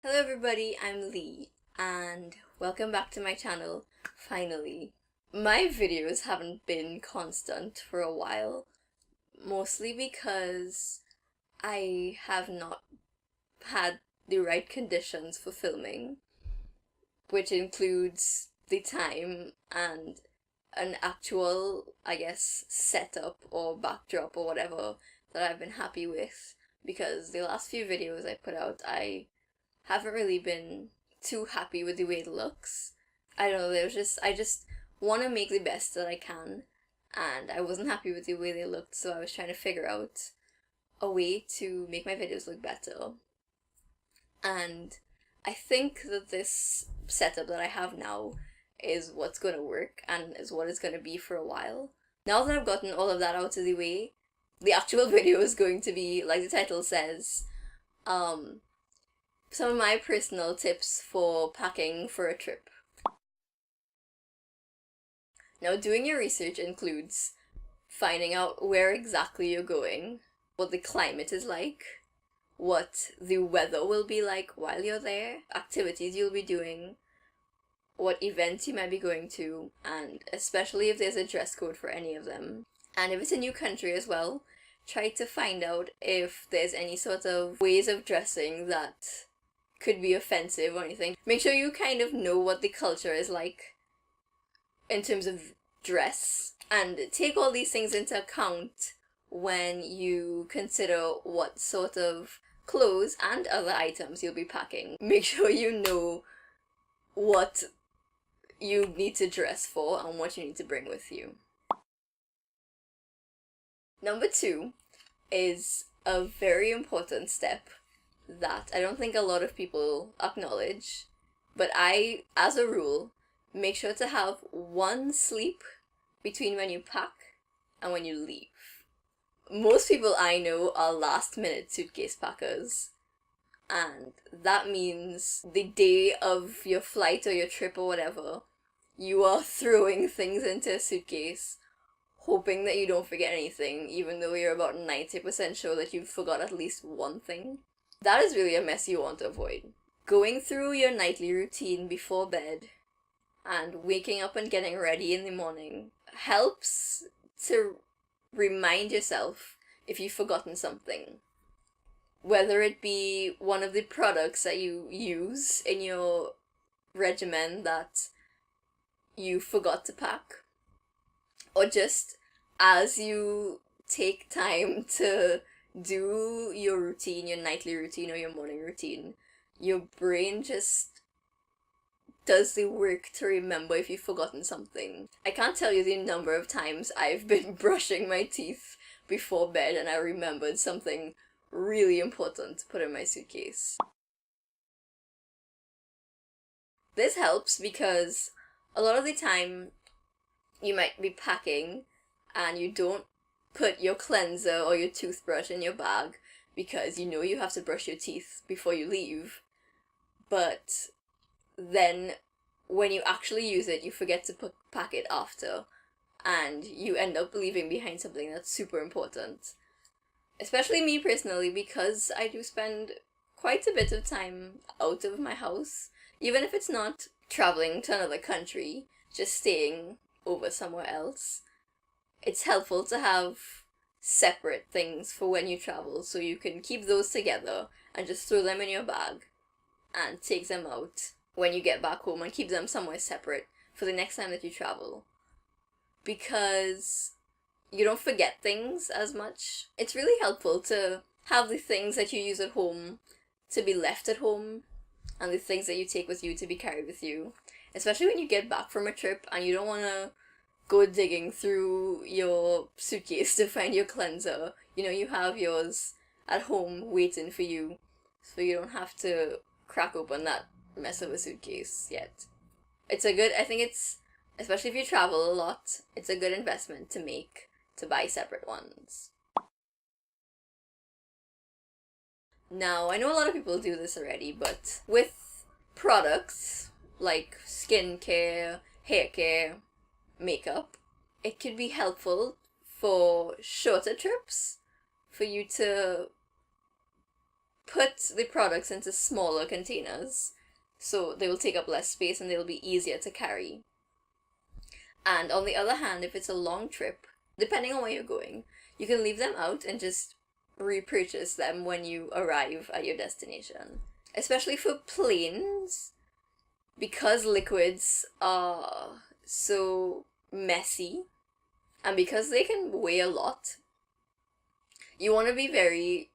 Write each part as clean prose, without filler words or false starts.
Hello everybody, I'm Lee, and welcome back to my channel, finally. My videos haven't been constant for a while, mostly because I have not had the right conditions for filming, which includes the time and an actual, I guess, setup or backdrop or whatever that I've been happy with, because the last few videos I put out, I haven't really been too happy with the way it looks. I don't know, I just want to make the best that I can, and I wasn't happy with the way they looked, so I was trying to figure out a way to make my videos look better. And I think that this setup that I have now is what's going to work and is what it's going to be for a while. Now that I've gotten all of that out of the way, the actual video is going to be, like the title says, some of my personal tips for packing for a trip. Now, doing your research includes finding out where exactly you're going, what the climate is like, what the weather will be like while you're there, activities you'll be doing, what events you might be going to, and especially if there's a dress code for any of them. And if it's a new country as well, try to find out if there's any sort of ways of dressing that could be offensive or anything. Make sure you kind of know what the culture is like in terms of dress, and take all these things into account when you consider what sort of clothes and other items you'll be packing. Make sure you know what you need to dress for and what you need to bring with you. Number 2 is a very important step that I don't think a lot of people acknowledge, but I, as a rule, make sure to have one sleep between when you pack and when you leave. Most people I know are last minute suitcase packers, and that means the day of your flight or your trip or whatever, you are throwing things into a suitcase, hoping that you don't forget anything, even though you're about 90% sure that you've forgot at least one thing. That is really a mess you want to avoid. Going through your nightly routine before bed and waking up and getting ready in the morning helps to remind yourself if you've forgotten something. Whether it be one of the products that you use in your regimen that you forgot to pack, or just as you take time to do your routine, your nightly routine or your morning routine, your brain just does the work to remember if you've forgotten something. I can't tell you the number of times I've been brushing my teeth before bed and I remembered something really important to put in my suitcase. This helps because a lot of the time you might be packing and you don't put your cleanser or your toothbrush in your bag because you know you have to brush your teeth before you leave. But then when you actually use it, you forget to pack it after, and you end up leaving behind something that's super important. Especially me personally, because I do spend quite a bit of time out of my house, even if it's not traveling to another country, just staying over somewhere else. It's helpful to have separate things for when you travel, so you can keep those together and just throw them in your bag and take them out when you get back home and keep them somewhere separate for the next time that you travel. Because you don't forget things as much. It's really helpful to have the things that you use at home to be left at home and the things that you take with you to be carried with you. Especially when you get back from a trip and you don't want to go digging through your suitcase to find your cleanser. You know, you have yours at home waiting for you, so you don't have to crack open that mess of a suitcase yet. I think it's, especially if you travel a lot, it's a good investment to make, to buy separate ones. Now, I know a lot of people do this already, but with products like skincare, hair care, makeup, it could be helpful for shorter trips for you to put the products into smaller containers so they will take up less space and they'll be easier to carry. And on the other hand, if it's a long trip, depending on where you're going, you can leave them out and just repurchase them when you arrive at your destination. Especially for planes, because liquids are so messy and because they can weigh a lot, you want to be very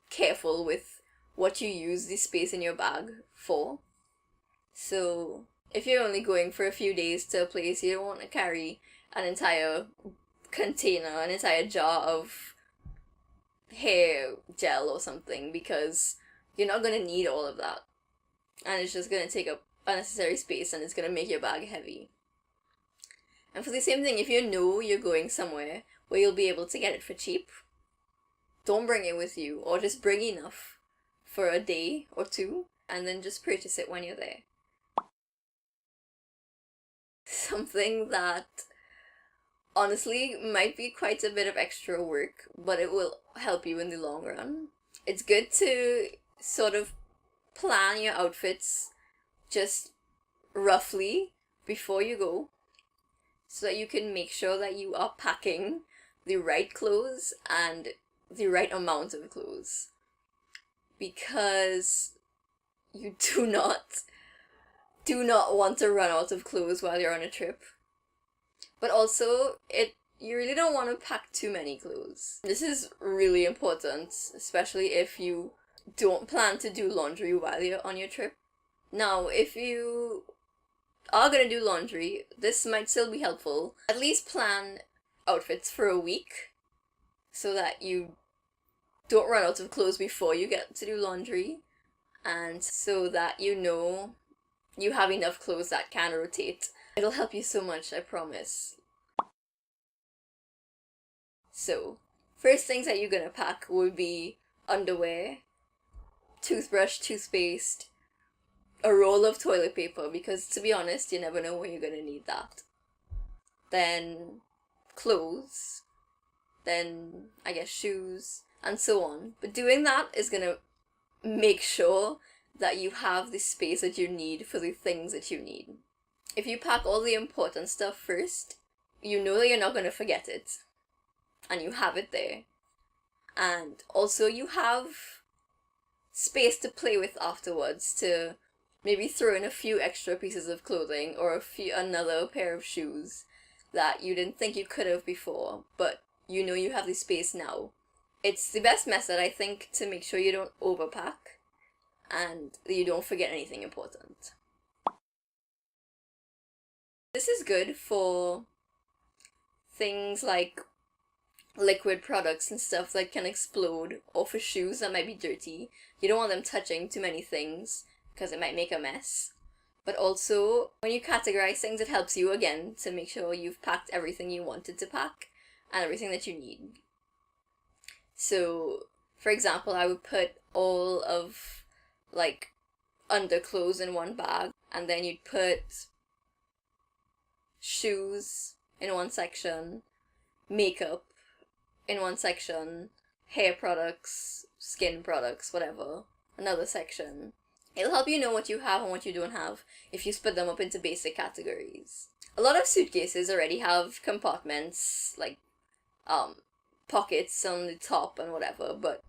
careful with what you use the space in your bag for. So if you're only going for a few days to a place, you don't want to carry an entire container, an entire jar of hair gel or something, because you're not going to need all of that. And it's just going to take up unnecessary space and it's going to make your bag heavy. And for the same thing, if you know you're going somewhere where you'll be able to get it for cheap, don't bring it with you, or just bring enough for a day or two and then just purchase it when you're there. Something that honestly might be quite a bit of extra work, but it will help you in the long run. It's good to sort of plan your outfits just roughly before you go, so that you can make sure that you are packing the right clothes and the right amount of clothes, because you do not want to run out of clothes while you're on a trip. But also, you really don't want to pack too many clothes. This is really important, especially if you don't plan to do laundry while you're on your trip. Now, if you are going to do laundry, this might still be helpful. At least plan outfits for a week so that you don't run out of clothes before you get to do laundry, and so that you know you have enough clothes that can rotate. It'll help you so much, I promise. So, first things that you're gonna pack would be underwear, toothbrush, toothpaste, a roll of toilet paper, because to be honest, you never know when you're gonna need that. Then clothes, then I guess shoes, and so on. But doing that is gonna make sure that you have the space that you need for the things that you need. If you pack all the important stuff first, you know that you're not gonna forget it, and you have it there. And also you have space to play with afterwards, to maybe throw in a few extra pieces of clothing or another pair of shoes that you didn't think you could have before, but you know you have the space now. It's the best method, I think, to make sure you don't overpack and you don't forget anything important. This is good for things like liquid products and stuff that can explode, or for shoes that might be dirty. You don't want them touching too many things because it might make a mess. But also, when you categorize things, it helps you, again, to make sure you've packed everything you wanted to pack and everything that you need. So, for example, I would put all of, like, underclothes in one bag, and then you'd put shoes in one section, makeup in one section, hair products, skin products, whatever, another section. It'll help you know what you have and what you don't have if you split them up into basic categories. A lot of suitcases already have compartments, like pockets on the top and whatever, but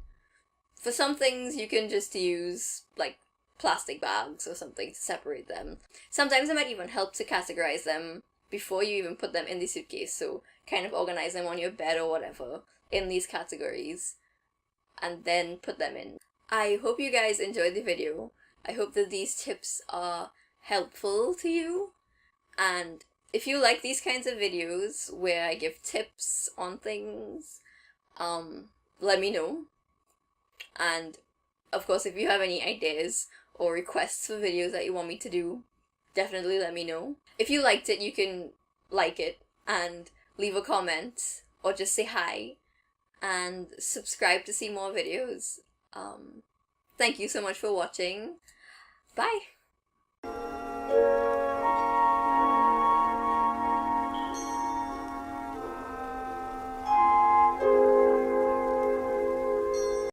for some things you can just use like plastic bags or something to separate them. Sometimes it might even help to categorize them before you even put them in the suitcase, so kind of organize them on your bed or whatever in these categories and then put them in. I hope you guys enjoyed the video. I hope that these tips are helpful to you, and if you like these kinds of videos where I give tips on things, let me know. And of course, if you have any ideas or requests for videos that you want me to do, definitely let me know. If you liked it, you can like it and leave a comment or just say hi and subscribe to see more videos. Thank you so much for watching. Bye!